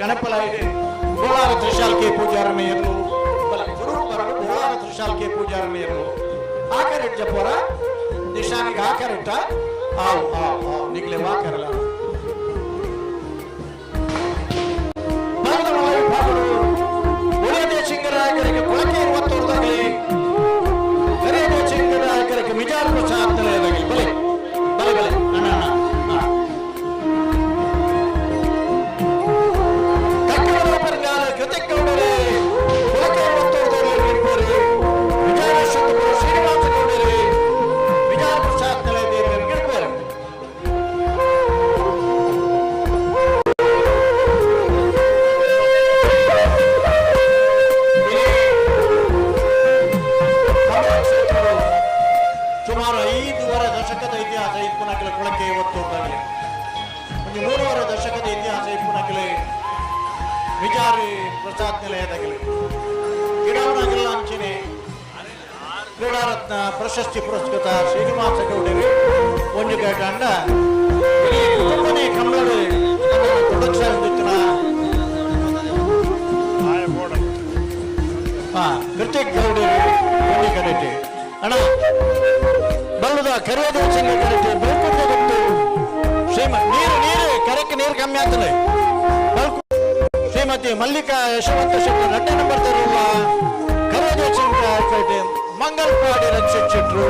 ಗಣಪಲಾಯಿಡೆ ಬೋಳಾರ ತ್ರಿಶಾಲ್ಕೆ ಪೂಜಾರನೆಯನ್ನು ಬೋಳಾರ ತ್ರಿಶಾಲ್ಕೆ ಪೂಜಾರನೆಯನ್ನು ಆಕರೆಟ್ ಜಪೋರ ನಿಶಾನಿಗೆ ಆಕರೆಟ್ಟ ಆವು ಆವು ಆವು ನಿಗ್ಲೆ ವಾಕರಲ್ಲ ಉಳಿಯದೇ ಸಿಂಗರಾಯಕರಿಗೆ ಕೊಳಕೆ 20 ವರ್ಷದಾಗಲಿ ಕರೆಯದೇ ಸಿಂಗರಾಯಕರಿಗೆ ಮಿಜಾರ್ ಪ್ರಸಾದ್ ತಲೆಯದಾಗಲಿ ಬಲೆ ಬಲೆ ಬಲೆ ಅಣ್ಣ ಸುಮಾರು 5 ದಶಕದ ಇತಿಹಾಸ ಇಪ್ಪುನಕಲೆ ಕೊಳಕೆ 50 ವರ್ಷದಾಗಲಿ ಒಂದು 3 ದಶಕದ ಇತಿಹಾಸ ಇಪ್ಪುನಕಲೆ ವಿಚಾರಿ ಪ್ರಸಾದ್ ನಿಲಯದಾಗಲಿ ಗಿಡವನಾಗೆಲ್ಲ ಅಂಚನೆ ಕ್ರೀಡಾರತ್ನ ಪ್ರಶಸ್ತಿ ಪುರಸ್ಕೃತ ಶ್ರೀನಿವಾಸ ಗೌಡರು ಒಂದು ಗಂಡ ಕುಟುಂಬನೇ ಕಂಬಳು ಪ್ರೊಡಕ್ಷನ್ ಕೃತಿಕ್ ಗೌಡರು ಒಂದು ಕರೆಕ್ಟ್ ಅಣ್ಣ ಬಲ್ಲದ ಕರೆಯೋದು ಸಂಘ ಕರೆಕ್ಟ್ ಬೆಳ್ಕೊಂಡು ಗೊತ್ತು ನೀರು ನೀರು ಕರೆಕ್ಟ್ ನೀರು ಕಮ್ಮಿ ಆಗ್ತದೆ ಶ್ರೀಮತಿ ಮಲ್ಲಿಕಾ ಯಶವಂತ ಶೆಟ್ಟಿ 2 ನಂಬರ್ ತರುವ ಕರೆಯೋದು ಸಂಘ ಮಂಗಲ್ಪಾಡಿ ರಕ್ಷಿತ್ ಶೆಟ್ರು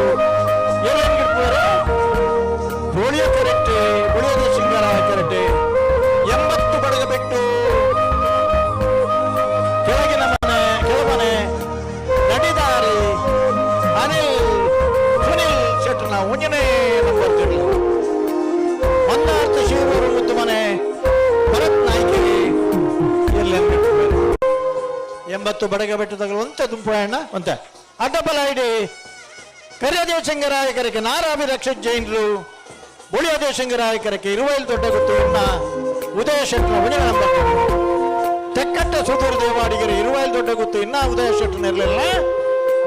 ಬೋಳಿಯ ಕರೆಕ್ಟ್ ಉಳಿಯೋದ ಸಿಂಗರಾಯ ಕರೆಕ್ಟ್ 80 ಬಡಗಬೆಟ್ಟು ಕೆಳಗಿನ ಮನೆ ಕೆಳಮನೆ ನಡಿದಾರಿ ಅನಿಲ್ ಸುನಿಲ್ ಶೆಟ್ರನ 1ನೇ ನಂಬರ್ ತಿರುಳು ಮಂದಾರ್ಥ ಶಿವರೂರು ಮುತ್ತು ಮನೆ ಭರತ್ ನಾಯ್ಕಿಗೆ ಎಲ್ಲ 80 ಬಡಗಬೆಟ್ಟದಾಗಲು ಒಂತ ದುಂಪಣ್ಣ ಒಂತ ಅಡ್ಡಬಲಾಯಿಡೆ ಕರಿಯದೇವ ಸಿಂಗರಾಯಕರಿಗೆ ನಾರಾಭಿ ರಕ್ಷಿತ್ ಜೈನರು ಬುಳಿಯದೇವ ಸಿಂಗರಾಯಕರಿಗೆ ಇರುವೈಲ್ ದೊಡ್ಡ ಗೊತ್ತು ಇನ್ನ ಉದಯ ಶೆಟ್ರನ 1ನೇ ನಂಬರ್ ತೆಕ್ಕಟ್ಟ ಸುಧೂರ್ ದೇವಾಡಿಗರು ಇರುವೈಲ್ ದೊಡ್ಡ ಗೊತ್ತು ಇನ್ನ ಉದಯ ಶೆಟ್ರನಿರಲಿಲ್ಲ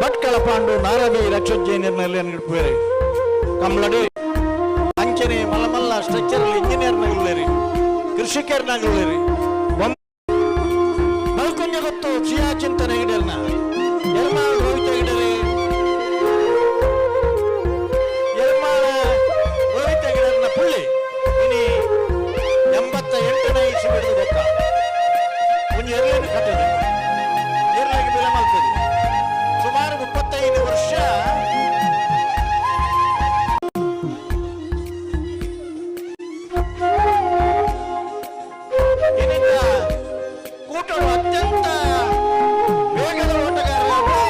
ಭಟ್ಕಳ ಪಾಂಡು ನಾರಾಭಿ ರಕ್ಷಿತ್ ಜೈನರ್ನಲ್ಲಿ ಅನ್ಗಿಡ್ಬೇರೆ ಕಮಲಡಿ ಅಂಚನೆ ಮಲಮಲ್ಲ ಸ್ಟ್ರಕ್ಚರಲ್ ಇಂಜಿನಿಯರ್ನಾಗುಳ್ಳೇರಿ ಕೃಷಿಕರ್ನಾಗುಳ್ಳೇರಿ ಮಲ್ಕುಂಜ ಗೊತ್ತು ಸಿಯಾ ಚಿಂತನೆ ಹಿಡಿಯರ್ನ ಎರ್ಮಾಳ ರೋಹಿತ ಹಿಡರಿ ಎರ್ಮಾಳ ರೋಹಿತ ಹಿಡರ್ನ ಪುಳ್ಳಿ ಇನಿ 88ನೇ ಇಸ್ವಿ ಹಿಡಿದು ಗೊತ್ತ ಒಂದು ಎರ್ಲೇನು ಕಟ್ಟದೆ ಎರ್ಲಾಗಿ ಬೆಲೆ ಮಾಡ್ತದೆ ಸುಮಾರು 35 ವರ್ಷ ಕೂಟರು ಅತ್ಯಂತ ವೇಗದ ಓಟಗಾರರಾಗಿ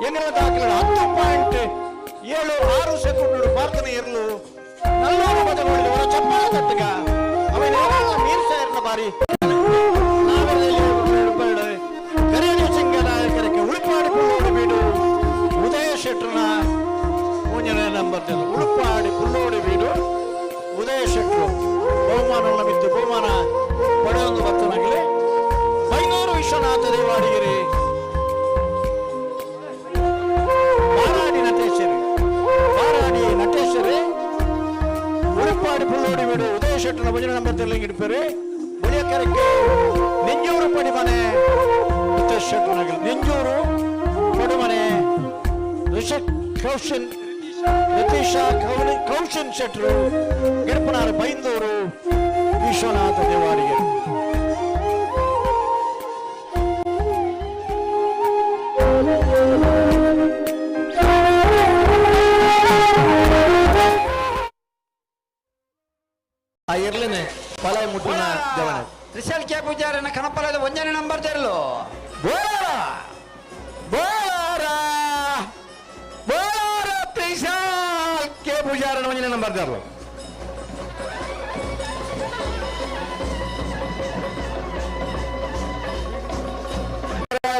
ಎಂಗನ ದಾಖಲೆ 10.76 ಸೆಕೆಂಡ್ ಪ್ರಾರ್ಥನೆ ಇರಲು 400 ಬದಲು ಅವರ ಚಪ್ಪಾಳ ತಟ್ಟಗ ಅವನ ಮೀರ್ ಸಾಯರ್ನ ಬಾರಿ ಕರೆಯದೇವ ಸಿಂಗರಾಯಕರಿಗೆ ಉಳುಪಾಡಿ ಬೀಡು ಉದಯ ಶೆಟ್ರನ 1ನೇ ನಂಬರ್ ಉಳುಪಾಡಿ ಪುಲ್ಲೋಡಿ ಬೀಡು ಉದಯ ಶೆಟ್ರು ಬಹುಮಾನ ಮಿತ್ತು ಬಹುಮಾನ ಪಡೆಯೊಂದು ಭಕ್ತನಾಗಲಿ ಬೈನೂರು ವಿಶ್ವನಾಥ ದೇವಾಡಿಗಿರಿ ಬಾರಾಡಿ ನಟೇಶ್ವರಿ ಉಳುಪಾಡಿ ಪುಲ್ಲೋಡಿ ಬೀಡು ಉದಯ ಶೆಟ್ರನ 1ನೇ ನಂಬರ್ ತೆರಳಿಗಿಡ್ಪೇರಿ ಬುಳಿಯಕರಕ್ಕೆ ನೆಂಜೂರು ಪಡಿಮನೆ ಶೆಟ್ರನಾಗಲಿ ನೆಂಜೂರು ಪಡಿಮನೆ ರತೀಶಾ ಕೌಶನ್ ಶೆಟ್ರು ಗಿಡಪನಾರ ಬೈಂದೂರು ವಿಶ್ವನಾಥ ದೇವಾಡಿಗೆ ಆ ಇರ್ಲೇನೆ ಪಲಾಯ್ ಮುಟ್ಟಿನ ಜವನ Trishal K ಪೂಜಾರನ ಕನಪಲದ 1ನೇ number ತೆರಲು Trishal K ಪೂಜಾರನ 1ನೇ number ತೆರಲು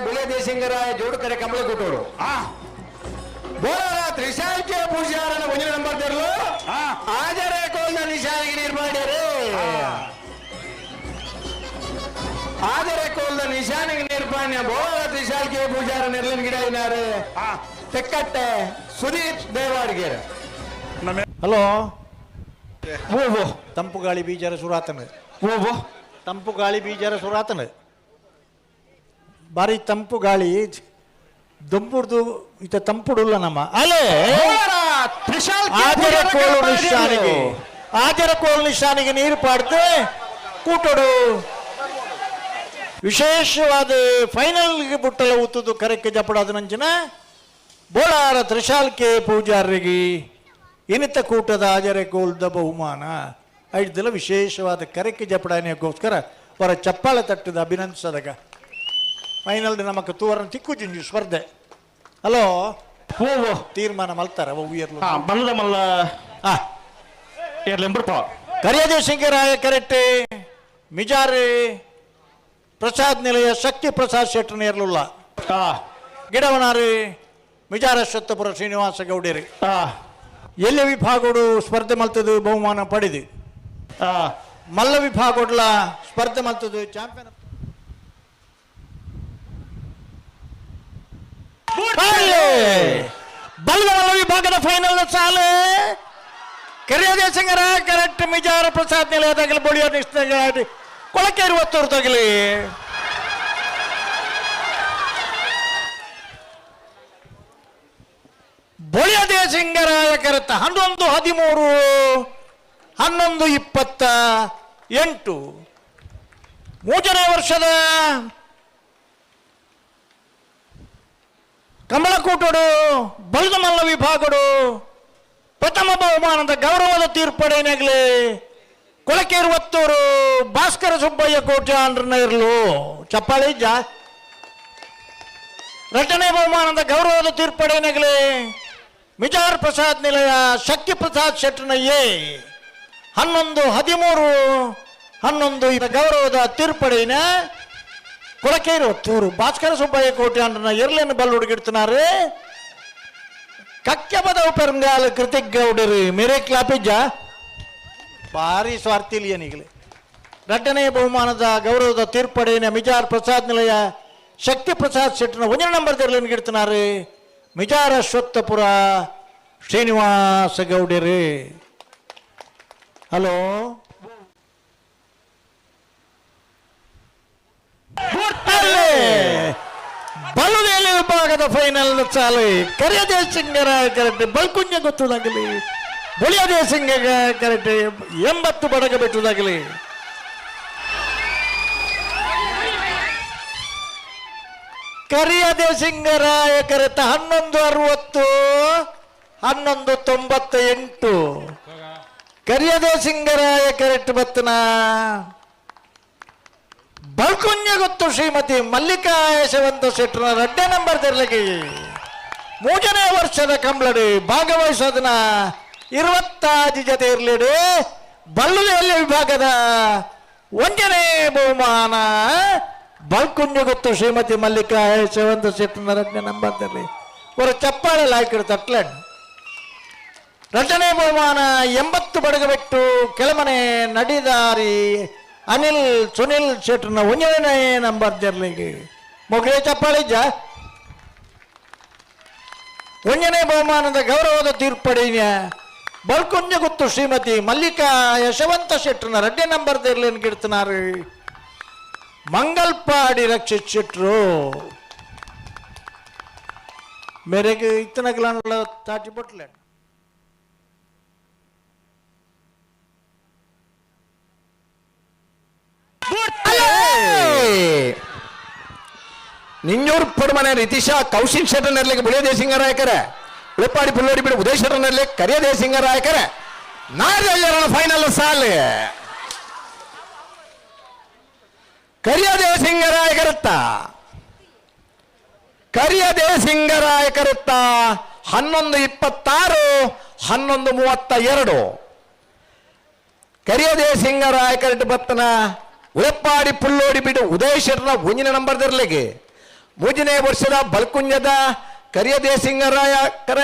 ಬುಳೆ ದೇಶಿಂಗರಾಯ ಜೋಡು ಕಡೆ ಕಂಬಳ ಕೊಟ್ಟವರು ಬೋಲಾರ ತ್ರಿಶಾಲ್ ಕೆ ಪೂಜಾರನ 1ನೇ ನಂಬರ್ ತೆರಲು ಆಜರೆ ಕೋಲ್ನ ನಿಶಾನಿಗೆ ನಿರ್ಮಾಡ್ಯಾರೆ ಆದರೆ ಕೋಲ್ದ ನಿಶಾನಿಗೆ ನಿರ್ಮಾಣ್ಯ ಬೋಲಾರ ತ್ರಿಶಾಲ್ ಕೆ ಪೂಜಾರ ನಿರ್ಲಿನ ಗಿಡ ಇದ್ದಾರೆ ತೆಕ್ಕಟ್ಟೆ ಸುದೀಪ್ ದೇವಾಡಿಗೆ ಹಲೋ ತಂಪು ಗಾಳಿ ಬೀಜರ ಸುರಾತನ ತಂಪು ಗಾಳಿ ಬೀಜರ ಸುರಾತನ ಬಾರಿ ತಂಪು ಗಾಳಿ ದೊಂಬುಡ್ದು ಇತ ತಂಪುಡುಲ್ಲ ನಮ್ಮ ಅಲೇ ಆಜರಕೋಲು ನಿಶಾನಿಗೆ ನೀರು ಪಾಡ್ದು ಕೂಟೋಡು ವಿಶೇಷವಾದ ಫೈನಲ್ಗೆ ಬುಟ್ಟಲ ಊತದು ಕರೆಕ್ಕೆ ಜಪಡಾದ ನಂಚಿನ ಬೋಳಾರ ತ್ರಿಶಾಲ್ಕೆ ಪೂಜಾರಿಗೆ ಇನಿತ ಕೂಟದ ಆಜರಕೋಲ್ದ ಬಹುಮಾನ ಐದೆಲ್ಲ ವಿಶೇಷವಾದ ಕರೆಕ್ಕೆ ಜಪಡಾನೆಗೋಸ್ಕರ ಅವರ ಚಪ್ಪಾಳೆ ತಟ್ಟದ ಅಭಿನಂದಿಸದಾಗ ಫೈನಲ್ ನಮಕ್ ತೂವರನ್ನು ತಿಕ್ಕು ಜಿಂಜು ಸ್ಪರ್ಧೆ ಹಲೋ ತೀರ್ಮಾನ ಮಲ್ತಾರ ಬಲ್ಲದ ಮಲ್ಲ ಏರ್ಲೆಂಬರ್ಪ ಕರಿಯದೇ ಸಿಂಗರಾಯ ಕರೆಕ್ಟೆ ಮಿಜಾರೆ ಪ್ರಸಾದ್ ನಿಲಯ ಶಕ್ತಿ ಪ್ರಸಾದ್ ಶೆಟ್ಟರ್ ನೇರ್ಲುಲ್ಲ ಗಿಡವನಾರಿ ಮಿಜಾರ ಶತ್ತಪುರ ಶ್ರೀನಿವಾಸ ಗೌಡೇರಿ ಎಲ್ಲಿ ವಿಭಾಗೋಡು ಸ್ಪರ್ಧೆ ಮಲ್ತದು ಬಹುಮಾನ ಪಡೆದು ಮಲ್ಲ ವಿಭಾಗೋಡ್ಲ ಸ್ಪರ್ಧೆ ಮಲ್ತದು ಚಾಂಪಿಯನ್ ಬಲ್ಲದ ಮಲ್ಲ ವಿಭಾಗದ ಫೈನಲ್ ಸಾಲು ಕರಿಯದೇ ಸಿಂಗರ ಕರೆಕ್ಟ್ ಮಿಜಾರ ಪ್ರಸಾದ್ ನಿಲಯದಾಗಲಿ ಬಳಿಯೋ ನಿಷ್ಠ ಕೊಳಕೆ 20 ತಗಲಿ ಬಳಿಯದೇ ಸಿಂಗರಾಯ ಕರೆತ 11-13-11-28 ಮೂರನೇ ವರ್ಷದ ಕಮಲಕೂಟೋಡು ಬಲ್ದ ಮಲ್ಲ ವಿಭಾಗಡು ಪ್ರಥಮ ಬಹುಮಾನದ ಗೌರವದ ತೀರ್ಪಡೆಯಾಗಲಿ ಕೊಳಕೆ 20 ಭಾಸ್ಕರ ಸುಬ್ಬಯ್ಯ ಕೋಟ್ಯಾನ್ರನ್ನ ಇರಲು ಚಪ್ಪಾಳಿ ಎರಡನೇ ಬಹುಮಾನದ ಗೌರವದ ತೀರ್ಪಡೆಯಾಗಲಿ ಮಿಜಾರ್ ಪ್ರಸಾದ್ ನಿಲಯ ಶಕ್ತಿ ಪ್ರಸಾದ್ ಶೆಟ್ಟರ್ನ 11-13-11 ಗೌರವದ ತೀರ್ಪಡೆಯಿನ ಕೊಳಕೆ 20 ಭಾಸ್ಕರ ಸುಬ್ಬಯ್ಯ ಕೋಟ್ಯಾನ್ರನ್ನ ಎರಲೇನು ಬಲ್ ಹುಡುಗಿಡ್ತಿನಾರೆ ಕಕ್ಕೆ ಬದವು ಪೆರಂಗಾಲ ಕೃತಿಕ್ ಗೌಡರು ಮೇರೆ ಕ್ಲಾಪಿಜ್ಜ ಭಾರಿ ಸ್ವಾರ್ಥಿಲಿಯನಿಗಲಿ ಎರಡನೇ ಬಹುಮಾನದ ಗೌರವದ ತೀರ್ಪಡೆಯಿನ ಮಿಜಾರ್ ಪ್ರಸಾದ್ ನಿಲಯ ಶಕ್ತಿ ಪ್ರಸಾದ್ ಶೆಟ್ಟರ್ನ 1 ನಂಬರ್ ತೆರಳನ್ನು ಗಿಡ್ತಿನಾರೆ ಮಿಜಾರ ಅಶ್ವತ್ಥಪುರ ಶ್ರೀನಿವಾಸ ಗೌಡರು ಹಲೋ ಬಲುದೇಲಿ ವಿಭಾಗದ ಫೈನಲ್ ಚಾಲು ಕರಿಯದೇ ಸಿಂಗರಾಯ correct ಬಲ್ಕುಂಜ ಗೊತ್ತದಾಗಲಿ ಬಳಿಯದೇ Singh correct 80 Badaga ಬಿಟ್ಟದಾಗಲಿ ಕರಿಯದೇ ಸಿಂಗರಾಯ ಕರೆತ 11-60-11-98 ಕರಿಯದೇ ಸಿಂಗರಾಯ correct ಬತ್ತನ ಬಲ್ಕುಂಜ ಗೊತ್ತು ಶ್ರೀಮತಿ ಮಲ್ಲಿಕಾ ಯಶವಂತ ಶೆಟ್ಟರ್ನ 2 ನಂಬರ್ ತೆರಳಿಗೆ 3ನೇ ವರ್ಷದ ಕಂಬಳಡಿ ಭಾಗವಹಿಸೋದನ್ನ 20 ಜೊತೆ ಇರಲಿಡಿ ಬಲ್ಲುದೇಲಿ ವಿಭಾಗದ 1ನೇ ಬಹುಮಾನ ಬಲ್ಕುಂಜ ಗೊತ್ತು ಶ್ರೀಮತಿ ಮಲ್ಲಿಕಾ ಯಶವಂತ ಶೆಟ್ಟರ್ನ 2ನೇ ನಂಬರ್ ತೆರಳಿ ಅವರ ಚಪ್ಪಾಳೆ ಲಾಯ್ಕಿಡು ತಟ್ಲಂಡ್ 2ನೇ ಬಹುಮಾನ 80 ಬಡಗ ಬಿಟ್ಟು ಕೆಳಮನೆ ನಡಿದಾರಿ ಅನಿಲ್ ಸುನಿಲ್ ಶೆಟ್ಟರ್ನ 1ನೇ ನಂಬರ್ ಜರ್ಲಿಗೆ ಮೊಗಲೇ ಚಪ್ಪಾಳಿಜ್ಜ 1ನೇ ಬಹುಮಾನದ ಗೌರವದ ತೀರ್ಪಡಿನ ಬಲ್ಕುಂಜ ಗೊತ್ತು ಶ್ರೀಮತಿ ಮಲ್ಲಿಕಾ ಯಶವಂತ ಶೆಟ್ಟರ್ನ 2ನೇ ನಂಬರ್ ಜರ್ಲಿನ ಗಿಡ್ತಿನಾರು ಮಂಗಲ್ಪಾಡಿ ರಕ್ಷಿತ್ ಶೆಟ್ರು ಮೇರೆಗೆ ಇತ್ತನಗಲ ತಾಟಿ ಬಟ್ಲೆ ನಿಂಜೂರು ಪಡುಮನೆ ರಿತೀಶಾ ಕೌಶಿಕ್ ಶೆಟ್ಟರ್ ನೆರಲಿಗೆ ಬುಳಿಯದೇ ಸಿಂಗರಾಯಕರ ಉಳಿಪಾಡಿ ಪುಲ್ಲೋಡಿ ಬಿಡು ಉದಯ್ ಶೆಟ್ಟರ್ ನೆರಲಿ ಕರಿಯದೇ ಸಿಂಗರಾಯಕರ ನಾರ್ದಲ್ಲರ ಫೈನಲ್ ಸಾಲ್ ಕರಿಯದೇ ಸಿಂಗರಾಯಕರುತ್ತ ಕರಿಯದೇ ಸಿಂಗರಾಯಕರುತ್ತ 11-26-11-32 ಕರಿಯದೇ ಸಿಂಗರಾಯಕರಟ್ಟು ಬತ್ತನ ಉಳೆಪ್ಪಾಡಿ ಪುಲ್ಲೋಡಿ ಬಿಡು ಉದಯ್ ಶೆಟ್ಟರ್ನ 1ನೇ ನಂಬರ್ ತೆರಲಿಗೆ 3ನೇ ವರ್ಷದ ಬಲ್ಕುಂಜದ ಕರಿಯದೇ ಸಿಂಗರಾಯಕರ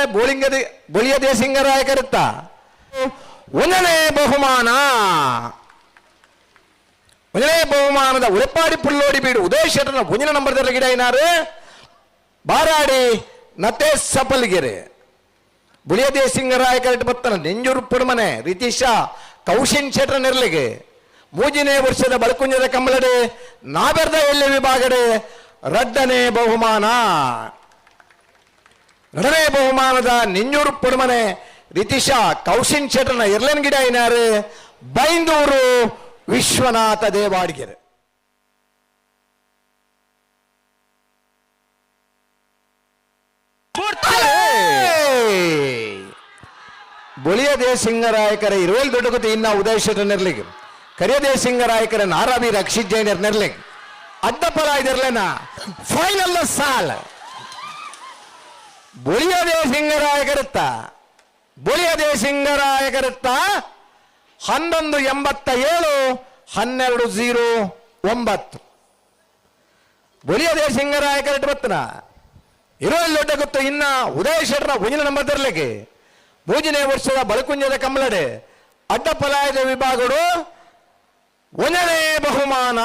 ಬಳಿಯದೇ ಸಿಂಗರಾಯಕರುತ್ತ 1ನೇ ಬಹುಮಾನ 1ನೇ ಬಹುಮಾನದ ಉಳೆಪ್ಪಾಡಿ ಪುಲ್ಲೋಡಿ ಬಿಡು ಉದಯ್ ಶೆಟ್ಟರ್ನ 1ನೇ ನಂಬರ್ ತೆರಲಿಗೆ ಏನಾರು ಬಾರಾಡಿ ನತೆ ಸಪಲ್ಗೆರೆ ಬುಳಿಯದೇ ಸಿಂಗರಾಯಕರಟ್ಟು ಬತ್ತನ ನೆಂಜೂರು ಪುಡುಮನೆ ರಿತೀಶಾ ಕೌಶಿಕ್ ಶೆಟ್ಟರ್ ನೆರಲಿಗೆ ಮೂಜಿನೇ ವರ್ಷದ ಬಲಕುಂಜದ ಕಂಬಳಡೆ ನಾಬೆರ್ದ ಎಲ್ಲಿ ವಿಭಾಗಡೆ ರಡ್ಡನೇ ಬಹುಮಾನ. ಎರಡನೇ ಬಹುಮಾನದ ನಿಂಜೂರು ಪುಡುಮನೆ ರಿತಿಶಾ ಕೌಶಿನ್ ಶೆಟ್ಟರ್ನ ಇರ್ಲೆನ್ ಗಿಡ ಐನಾರು ಬೈಂದೂರು ವಿಶ್ವನಾಥ ದೇವಾಡಿಗೆರೆ. ಬೊಳಿಯದೇ ಸಿಂಗರಾಯಕರ ಇರುವೆಲ್ ದೊಡ್ಡಗುತ್ತಿ ಇನ್ನ ಉದಯ್ ಶೆಟ್ಟರ್ ನೆರ್ಲಿಗೆ ಕರಿಯದೇ ಸಿಂಗರಾಯಕರ ನಾರಾಬಿ ರಕ್ಷಿತ್ ಜೈನರ್ ನೆರ್ಲಿಗೆ ಅಡ್ಡಪಲ ಇದರ್ಲೇನ ಫೈನಲ್ ಸಾಲ್ ಬೊಳಿಯದೇ ಸಿಂಗರಾಯಕರುತ್ತ 1187 1209 ಬೊಳಿಯದೇ ಸಿಂಗರಾಯಕರ ಬತ್ತನ ಇರುವೆಲ್ ದೊಡ್ಡ ಗೊತ್ತು ಇನ್ನ ಉದಯ್ ಶೆಟ್ಟರ್ನ ಮುಂಜಿನ ನಂಬರ್ ತರಲಿಕ್ಕೆ 3ನೇ ವರ್ಷದ ಬಲಕುಂಜದ ಕಂಬಳಡೆ ಅಡ್ಡಪಲಾಯದ ವಿಭಾಗಗಳು 1ನೇ ಬಹುಮಾನ.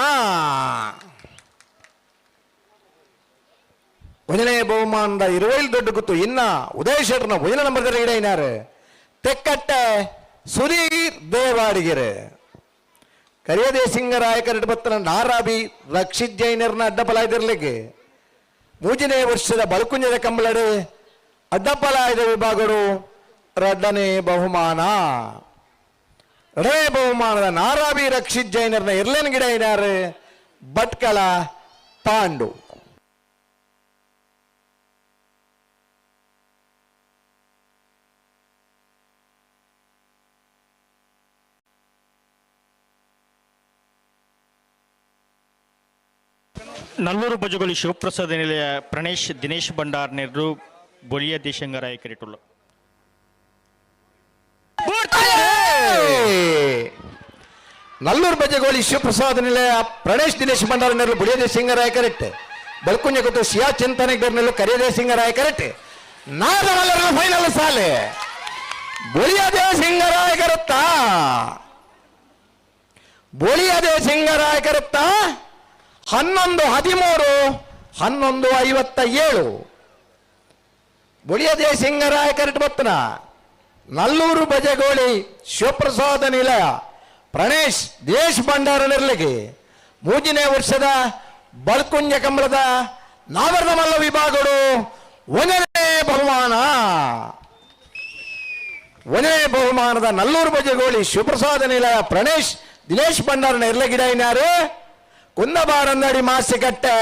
1ನೇ ಬಹುಮಾನದ ಇರುವೆಲ್ ದೊಡ್ಡ ಗೊತ್ತು ಇನ್ನ ಉದಯ್ ಶೆಟ್ಟರ್ನ ಮುಂಜಿನ ನಂಬರ್ ತರ ಇಡೈನಾರು ತೆಕ್ಕಟ್ಟೆ ಸುಧೀರ್ ದೇವಾಡಿಗೆರೆ. ಕರಿಯದೇ ಸಿಂಗರಾಯಕರ ಬತ್ತನ ನಾರಾಬಿ ರಕ್ಷಿತ್ ಜೈನರ್ನ ಅಡ್ಡಪಲಾಯದಿರ್ಲಿಕ್ಕೆ 3ನೇ ವರ್ಷದ ಬಲಕುಂಜದ ಕಂಬಳಡೆ ಅಡ್ಡಪಲಾಯದ ವಿಭಾಗಗಳು 2ನೇ ಬಹುಮಾನ. 2ನೇ ಬಹುಮಾನದ ನಾರಾಬಿ ರಕ್ಷಿತ್ ಜೈನರ್ನ ಇರ್ಲೆನ್ ಗಿಡ ಐನಾರು ಭಟ್ಕಳ ಪಾಂಡು. ನಲ್ಲೂರು ಬಜಗೋಳಿ ಶಿವಪ್ರಸಾದ ನಿಲಯ ಪ್ರಣೇಶ್ ದಿನೇಶ್ ಭಂಡಾರ್ ನೆರರು ಬೊಳಿಯ ದೇಶಂಗರಾಯಕರಿಟ್ಟುಳ್ಳು. ನಲ್ಲೂರು ಬಜಗೋಳಿ ಶಿವಪ್ರಸಾದ ನಿಲಯ ಪ್ರಣೇಶ್ ದಿನೇಶ್ ಭಂಡಾರ್ ನೆರರು ಬೊಳಿಯದೇ ಸಿಂಗರಾಯಕರಿಟ್ಟೆ ಬಲ್ಕುಂಜ ಗೊತ್ತು ಶಿಯಾ ಚಿಂತನೆಗಳು ಕರಿಯದೇ ಸಿಂಗರಾಯಕರಿಟ್ಟೆ ನಾದಮಲ್ಲರ ಫೈನಲ್ ಸಾಲೆ ಬೊಳಿಯದೇ ಸಿಂಗರಾಯಕರುತ್ತ 11-13-11-57 ಬೊಳಿಯದೇ ಸಿಂಗರಾಯಕರಿಟ್ಟು ಬತ್ತನ ನಲ್ಲೂರು ಬಜಗೋಳಿ ಶಿವಪ್ರಸಾದ ನಿಲಯ ಪ್ರಣೇಶ್ ದಿನೇಶ್ ಭಂಡಾರ ನೆರಲಿಗೆ 3ನೇ ವರ್ಷದ ಬಲ್ಕುಂಜ ಕಂಬಳದ ನಾವರ್ದ ಮಲ್ಲ ವಿಭಾಗಗಳು 1ನೇ ಬಹುಮಾನ. 1ನೇ ಬಹುಮಾನದ ನಲ್ಲೂರು ಬಜಗೋಳಿ ಶಿವಪ್ರಸಾದ ನಿಲಯ ಪ್ರಣೇಶ್ ದಿನೇಶ್ ಭಂಡಾರ ನೆರಲಗಿಡ ಐನಾರು ಕುಂದಬಾರಂದಡಿ ಮಾಸಿಕಟ್ಟೆ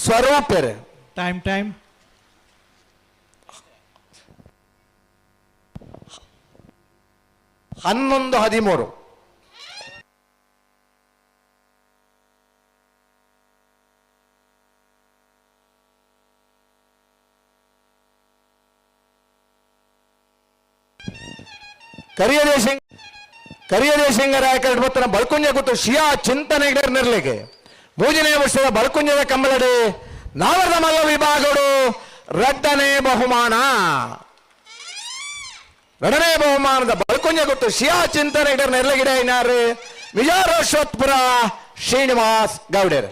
ಸ್ವರೂಪರು. ಟೈಮ್ 11-13 ಕರಿಯದೇ ಸಿಂಗರಾಯಕರ ಬತ್ತನ ಬಲ್ಕುಂಜ ಗೊತ್ತು ಶಿಯಾ ಚಿಂತನೆಗಳ ನೆರಲಿಗೆ 3ನೇ ವರ್ಷದ ಬಲ್ಕುಂಜದ ಕಂಬಳಡೆ ನಾವರ್ದ ಮಲ್ಲ ವಿಭಾಗಗಳು 2ನೇ ಬಹುಮಾನ. 2ನೇ ಬಹುಮಾನದ ಬಲ್ಕುಂಜ ಗೊತ್ತು ಶಿಯಾ ಚಿಂತನೆಗಳ ನೆರಲಿಗಿಡ ಐನಾರು ವಿಜಯರೋಷೋತ್ಪುರ ಶ್ರೀನಿವಾಸ್ ಗೌಡರ್.